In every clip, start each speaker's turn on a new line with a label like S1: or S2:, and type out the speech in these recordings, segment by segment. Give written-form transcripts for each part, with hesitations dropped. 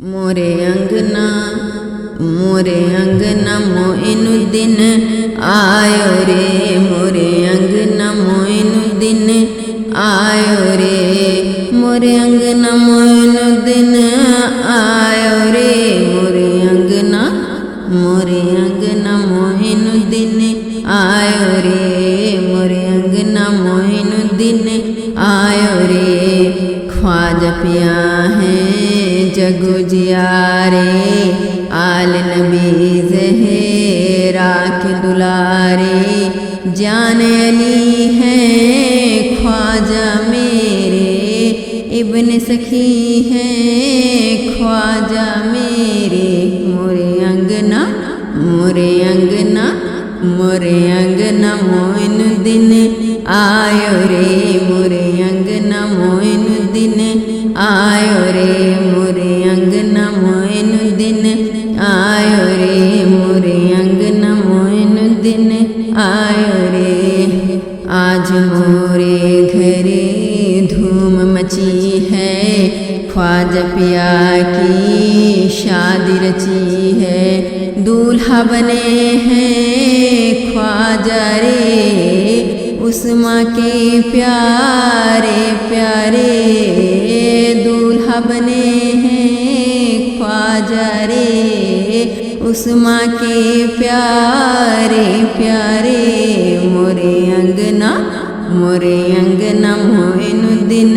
S1: मोरे अंगना मोइनुद्दीन आयो रे, मोरे अंगना मोइनुद्दीन आयो रे, मोरे अंगना मोइनुद्दीन आयो रे, मोरे अंगना मोइनुद्दीन आयो रे, मोरे अंगना मोइनुद्दीन आयो रे। ख्वाजा पिया हैं जगो जियारे, आल नबी ज़हरा के दुलारे, जान अली हैं ख्वाजा मेरे, इब्न सखी हैं ख्वाजा मेरे। मोरे अंगना मोइनुद्दीन आयो रे, मोरे अंगना मोइनुद्दीन आयो रे, मोरे अंगना मोइनुद्दीन आयो रे, मोरे अंगना मोइनुद्दीन आयो रे। आज मोरे घरे धूम मची है, ख्वाजा पिया की शादी रची है, दूल्हा बने हैं ख्वाजा रे, उस्मा के प्यारे प्यारे, दूल्हा बने हैं ख्वाजा रे, उस्मा के प्यारे प्यारे। मोरे अंगना मोइनुद्दीन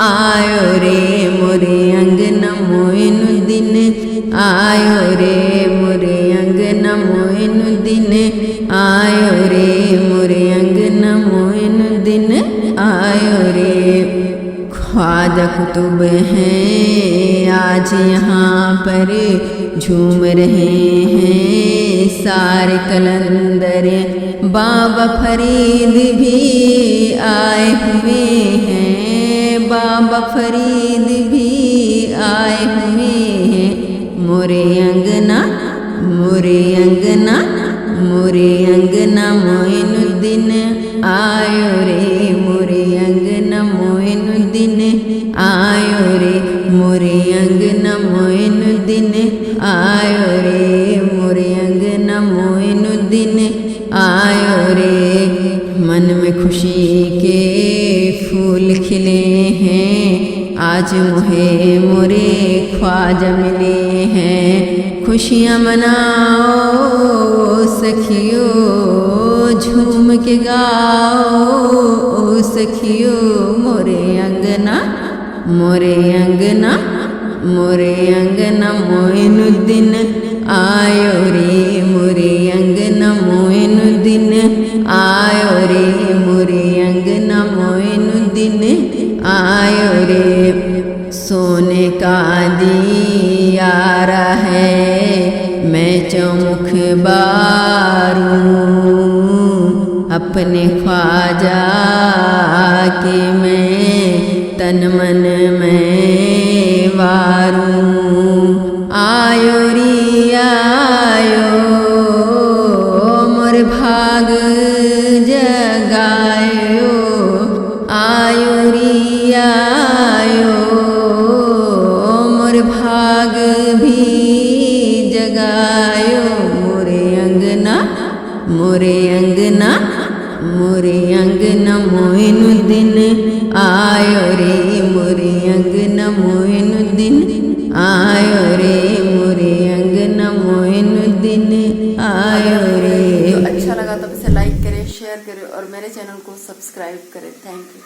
S1: आयो रे, मोरे अंगना मोइनुद्दीन आयो रे, मोरे अंगना मोइनुद्दीन आयो रे, मोरे अंगना मोइनुद्दीन आयो रे। ख्वाजा कुतुब हैं आज यहाँ पर झूम रहे हैं सारे कलंदर, बाबा फरीद भी आए हुए हैं, बाबा फरीद भी आए हुए हैं। मोरे अंगना मोइनुद्दीन आयो रे, मोरे अंगना मोइनुद्दीन आयो रे, मोरे अंगना मोइनुद्दीन आयो रे, मोरे अंगना मोइनुद्दीन आयो रे। मन में खुशी के फूल खिले हैं, आज मुहे मोरे ख्वाजा मिले हैं, खुशियाँ मनाओ सखियो, झूम के गाओ सखियो। मोरे अंगना मोइनुद्दीन आयो रे, मोरे अंगना मोइनुद्दीन आयो रे, मोरे अंगना मोइनुद्दीन आयो रे। सोने का दियारा है मैं चौमुख बारूं, अपने ख्वाजा के मैं तन मन में वारूं। आयो री आयो मोर भाग जगायो, आयो री आयो मोर भाग भी जगायो। मोरे अंगना मोइनुद्दीन आयो रे, मोरे अंगना मोइनुद्दीन आयो रे, मोरे अंगना मोइनुद्दीन आयो रे।
S2: तो अच्छा लगा तो इसे लाइक करें, शेयर करें और मेरे चैनल को सब्सक्राइब करें। Thank you.